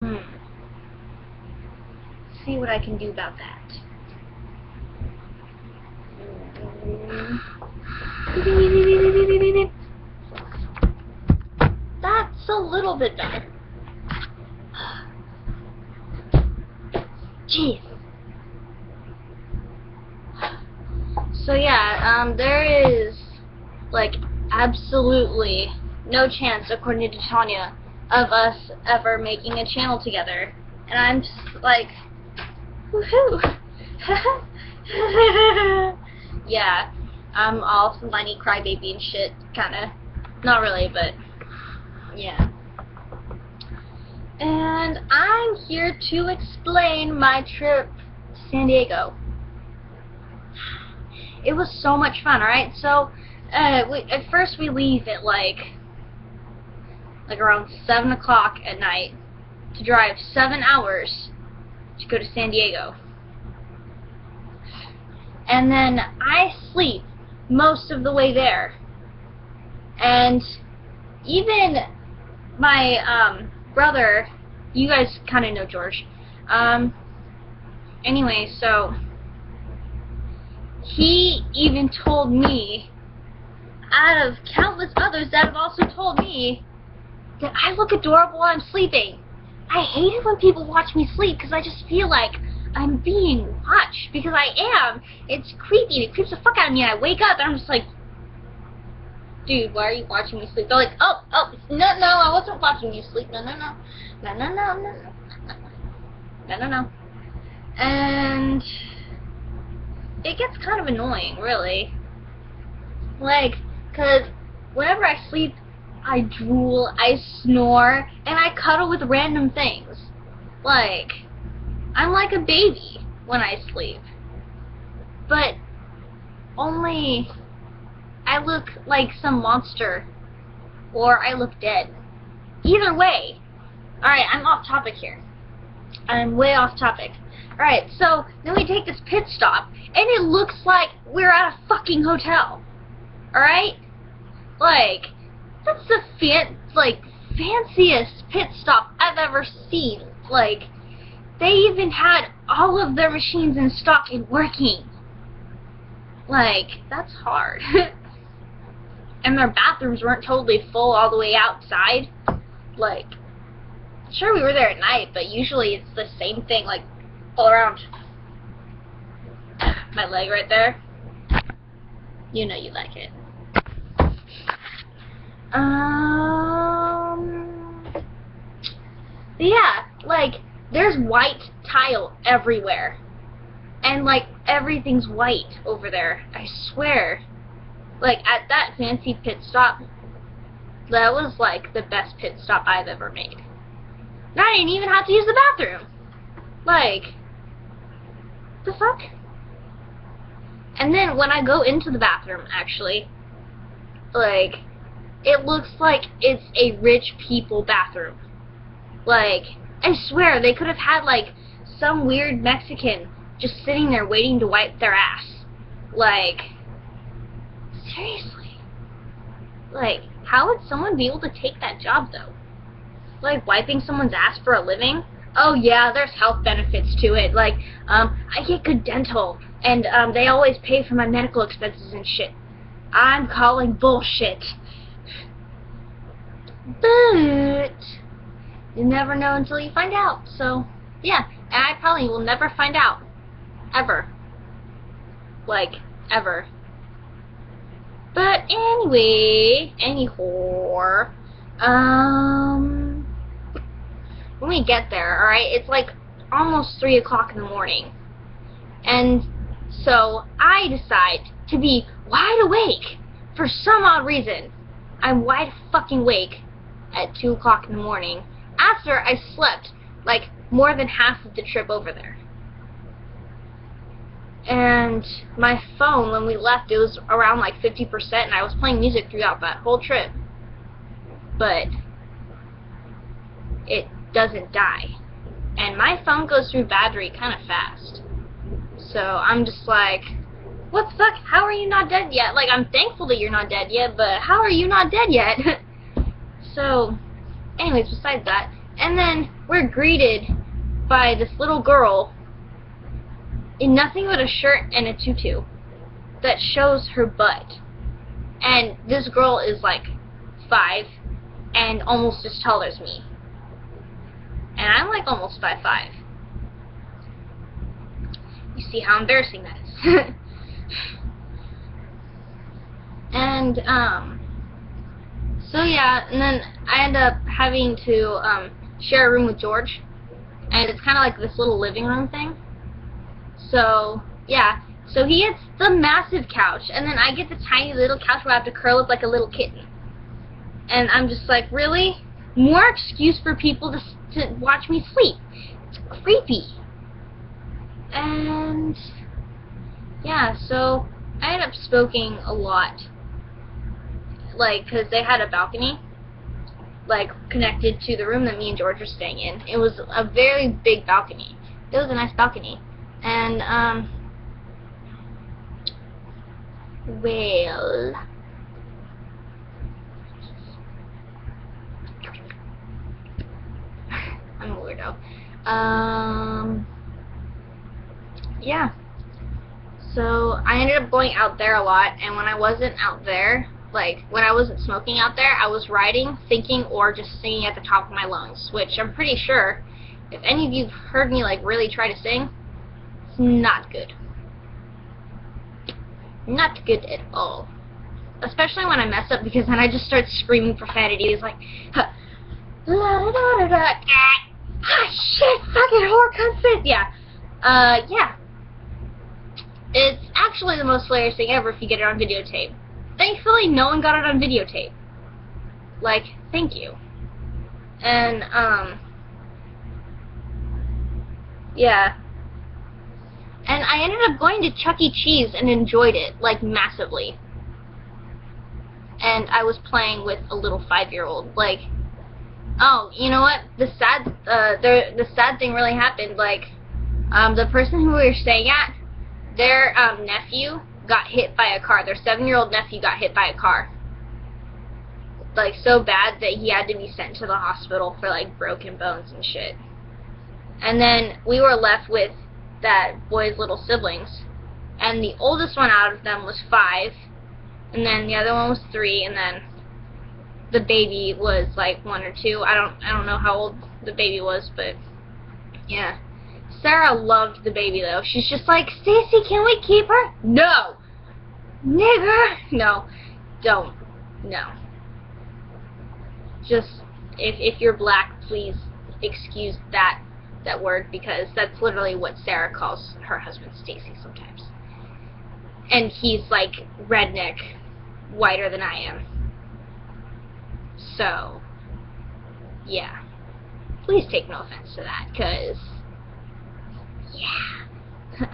Hmm. See what I can do about that. That's a little bit better. Jeez. So yeah, there is like absolutely no chance, according to Tanya, of us ever making a channel together. And I'm just like, woohoo! Yeah, I'm all whiny crybaby and shit, kinda. Not really, but yeah. And I'm here to explain my trip to San Diego. It was so much fun, alright? So, at first we leave at like around 7 o'clock at night to drive 7 hours to go to San Diego. And then I sleep most of the way there. And even my brother, you guys kind of know George. Anyway, so he even told me, out of countless others that have also told me, that I look adorable while I'm sleeping. I hate it when people watch me sleep because I just feel like I'm being watched, because I am. It's creepy. It creeps the fuck out of me, and I wake up and I'm just like, dude, why are you watching me sleep? They're like, oh, no, I wasn't watching you sleep. No. And it gets kind of annoying, really. Like, because whenever I sleep, I drool, I snore, and I cuddle with random things. Like, I'm like a baby when I sleep. But only I look like some monster, or I look dead. Either way. Alright, I'm off topic here. I'm way off topic. Alright, so then we take this pit stop, and it looks like we're at a fucking hotel. Alright? Like, that's the fanciest pit stop I've ever seen. Like, they even had all of their machines in stock and working. Like, that's hard. And their bathrooms weren't totally full all the way outside. Like, sure, we were there at night, but usually it's the same thing, like, all around. My leg right there. You know you like it. Yeah, like, there's white tile everywhere. And, like, everything's white over there. I swear. Like, at that fancy pit stop, that was, like, the best pit stop I've ever made. And I didn't even have to use the bathroom. Like, the fuck? And then when I go into the bathroom, actually, like, it looks like it's a rich people bathroom. Like, I swear, they could have had, like, some weird Mexican just sitting there waiting to wipe their ass. Like, seriously. Like, how would someone be able to take that job, though? Like, wiping someone's ass for a living? Oh, yeah, there's health benefits to it. Like, I get good dental, and, they always pay for my medical expenses and shit. I'm calling bullshit. But you never know until you find out. So, yeah, and I probably will never find out. Ever. Like, ever. But anyway, when we get there, alright, it's like almost 3 o'clock in the morning. And so I decide to be wide awake for some odd reason. I'm wide fucking awake at 2 o'clock in the morning after I slept like more than half of the trip over there. And my phone, when we left, it was around like 50%, and I was playing music throughout that whole trip. But it doesn't die. And my phone goes through battery kind of fast. So I'm just like, what the fuck? How are you not dead yet? Like, I'm thankful that you're not dead yet, but how are you not dead yet? So, anyways, besides that. And then we're greeted by this little girl in nothing but a shirt and a tutu that shows her butt. And this girl is like 5 and almost as tall as me. And I'm like almost 5'5". You see how embarrassing that is. And so yeah, and then I end up having to share a room with George, and it's kind of like this little living room thing. So yeah, so he gets the massive couch, and then I get the tiny little couch where I have to curl up like a little kitten. And I'm just like, really? More excuse for people to watch me sleep. It's creepy. And yeah, so I ended up smoking a lot, like, because they had a balcony, like, connected to the room that me and George were staying in. It was a very big balcony. It was a nice balcony. And, well, I'm a weirdo. Yeah. So I ended up going out there a lot, and when I wasn't out there, like when I wasn't smoking out there, I was writing, thinking, or just singing at the top of my lungs, which I'm pretty sure, if any of you have heard me like really try to sing, it's not good. Not good at all. Especially when I mess up, because then I just start screaming profanities like, la da da da da, ah shit, fucking whore, cunt, fit. Yeah. Yeah. It's actually the most hilarious thing ever if you get it on videotape. Thankfully, no one got it on videotape. Like, thank you. And, yeah. And I ended up going to Chuck E. Cheese and enjoyed it, like, massively. And I was playing with a little 5-year-old. Like, oh, you know what? The sad thing really happened. Like, the person who we were staying at, their nephew got hit by a car. Their 7-year-old nephew got hit by a car. Like, so bad that he had to be sent to the hospital for, like, broken bones and shit. And then we were left with that boy's little siblings. And the oldest one out of them was 5. And then the other one was 3. And then the baby was, like, 1 or 2. I don't know how old the baby was, but yeah. Sarah loved the baby, though. She's just like, Stacy, can we keep her? No! Nigger! No. Don't. No. Just, if you're black, please excuse that word, because that's literally what Sarah calls her husband, Stacy, sometimes. And he's, like, redneck, whiter than I am. So, yeah. Please take no offense to that, because yeah.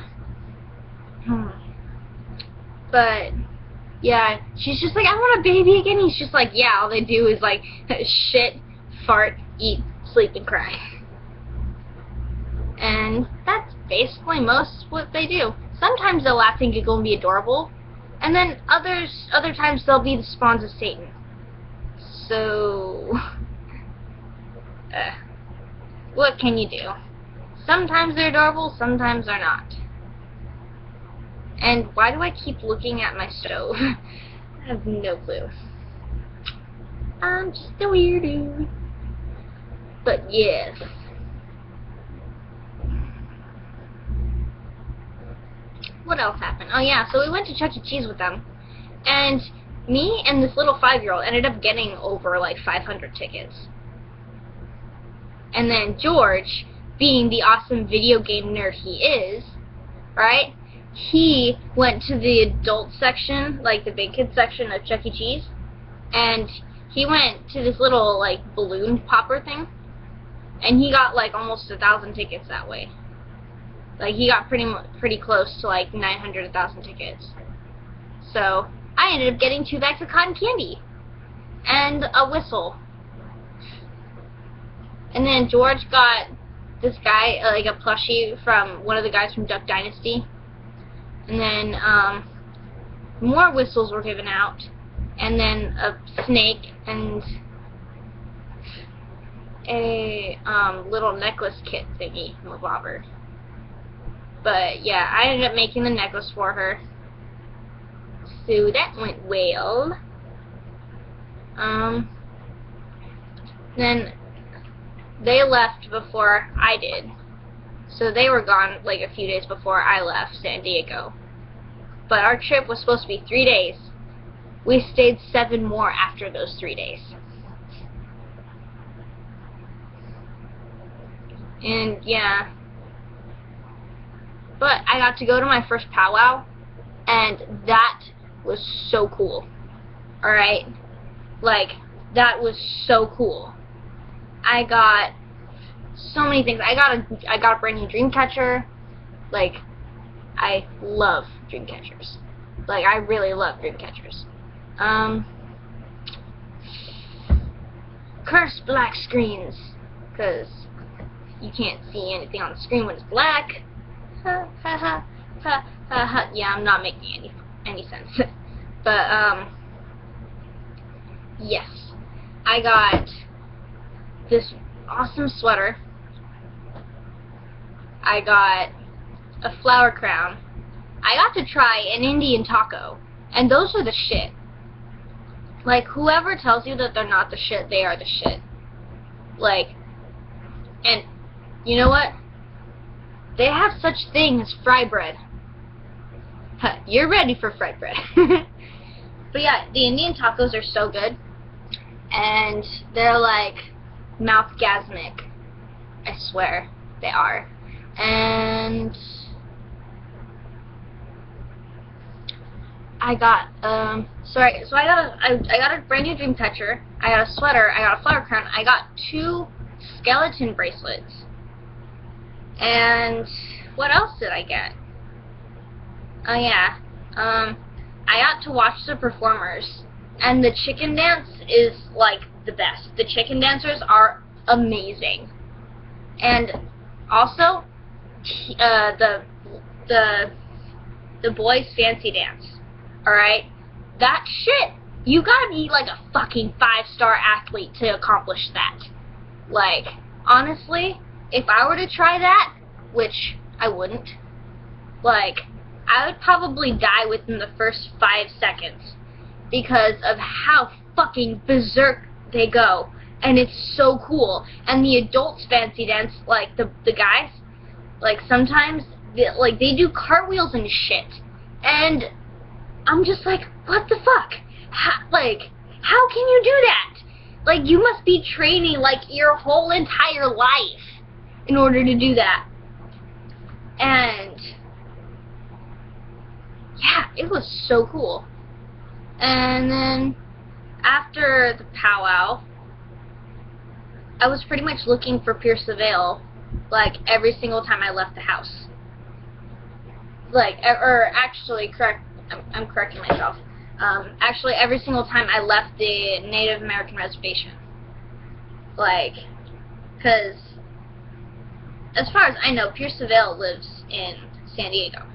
But yeah, she's just like, I want a baby again. He's just like, yeah, all they do is like shit, fart, eat, sleep, and cry. And that's basically most what they do. Sometimes they'll laugh and giggle and be adorable, and then other times they'll be the spawns of Satan. So what can you do? Sometimes they're adorable, sometimes they're not. And why do I keep looking at my stove? I have no clue. I'm just a weirdo. But yes. What else happened? Oh yeah, so we went to Chuck E. Cheese with them. And me and this little 5-year-old ended up getting over like 500 tickets. And then George, being the awesome video game nerd he is, right? He went to the adult section, like the big kid section of Chuck E. Cheese, and he went to this little like balloon popper thing, and he got like almost 1,000 tickets that way. Like he got pretty close to like 900, 1,000 tickets. So I ended up getting 2 bags of cotton candy and a whistle. And then George got this guy, like a plushie from one of the guys from Duck Dynasty. And then more whistles were given out. And then a snake and a little necklace kit thingy from Bobber. But yeah, I ended up making the necklace for her. So that went well. Then they left before I did. So they were gone like a few days before I left San Diego. But our trip was supposed to be 3 days. We stayed 7 more after those 3 days. And yeah. But I got to go to my first powwow, and that was so cool. Alright? Like, that was so cool. I got so many things. I got a brand new dream catcher. Like, I love dream catchers. Like, I really love dream catchers. Curse black screens, because you can't see anything on the screen when it's black. Ha ha ha ha ha ha. Yeah, I'm not making any sense. But yes, I got this awesome sweater. I got a flower crown. I got to try an Indian taco, and those are the shit. Like, whoever tells you that they're not the shit, they are the shit. Like, and you know what? They have such thing as fry bread. Huh, you're ready for fried bread. But yeah, the Indian tacos are so good. And they're like mouthgasmic. I swear they are. And I got so I got a brand new dream catcher. I got a sweater. I got a flower crown. I got 2 skeleton bracelets. And what else did I get? Oh yeah, I got to watch the performers, and the chicken dance is like the best. The chicken dancers are amazing, and also the boys' fancy dance. All right, that shit, you gotta be like a fucking 5-star athlete to accomplish that. Like, honestly, if I were to try that, which I wouldn't, like, I would probably die within the first 5 seconds because of how fucking berserk they go. And it's so cool. And the adults fancy dance, like the guys, like sometimes they do cartwheels and shit. And I'm just like, what the fuck? How can you do that? Like, you must be training like your whole entire life in order to do that. And yeah, it was so cool. And then after the powwow, I was pretty much looking for Pierce the Veil, like, every single time I left the house. Like, or actually, I'm correcting myself. Actually, every single time I left the Native American reservation. Like, because as far as I know, Pierce the Veil lives in San Diego.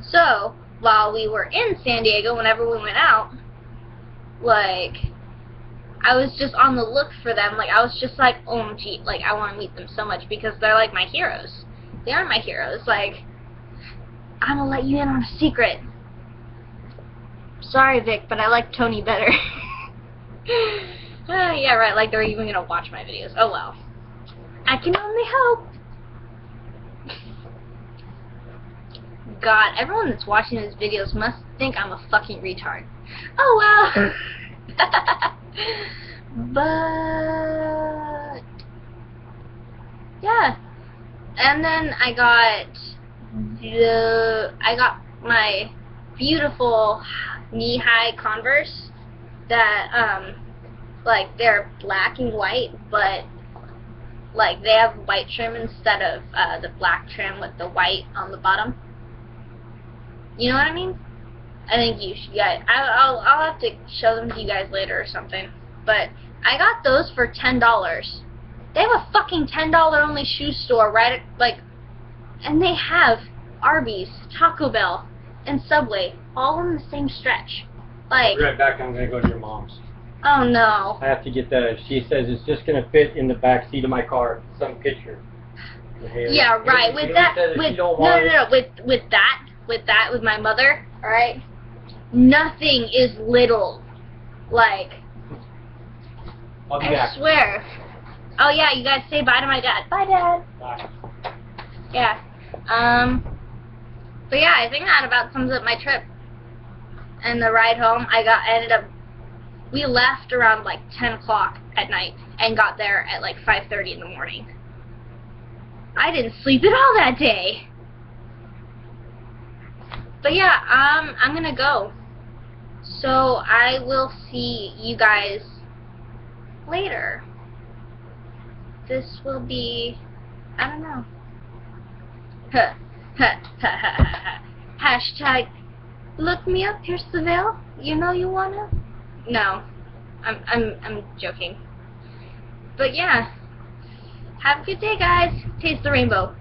So, while we were in San Diego, whenever we went out, like, I was just on the look for them. Like, I was just like, OMG, like, I want to meet them so much because they're like my heroes. They are my heroes. Like, I'm gonna let you in on a secret. Sorry, Vic, but I like Tony better. Yeah, right, like they're even gonna watch my videos. Oh well. I can only hope. God, everyone that's watching these videos must think I'm a fucking retard. Oh well. But yeah. And then I got my beautiful knee-high Converse that like, they're black and white, but like they have white trim instead of the black trim with the white on the bottom. You know what I mean? I think you should. Yeah, I'll have to show them to you guys later or something. But I got those for $10. They have a fucking $10 only shoe store right at, like, and they have Arby's, Taco Bell, and Subway all in the same stretch. Like, I'll be right back. I'm gonna go to your mom's. Oh no. I have to get that. She says it's just gonna fit in the back seat of my car. Some picture. Yeah, right. With that, with with my mother, all right. Nothing is little. Like, I'll be I back. swear. Oh yeah, you guys say bye to my dad. Bye, Dad. Bye. Yeah. But yeah, I think that about sums up my trip. And the ride home, we left around like 10 o'clock at night and got there at like 5:30 in the morning. I didn't sleep at all that day. But yeah, I'm gonna go. So I will see you guys later. This will be, I don't know. Hashtag look me up, Pierce the Veil. You know you wanna? No. I'm joking. But yeah. Have a good day, guys. Taste the rainbow.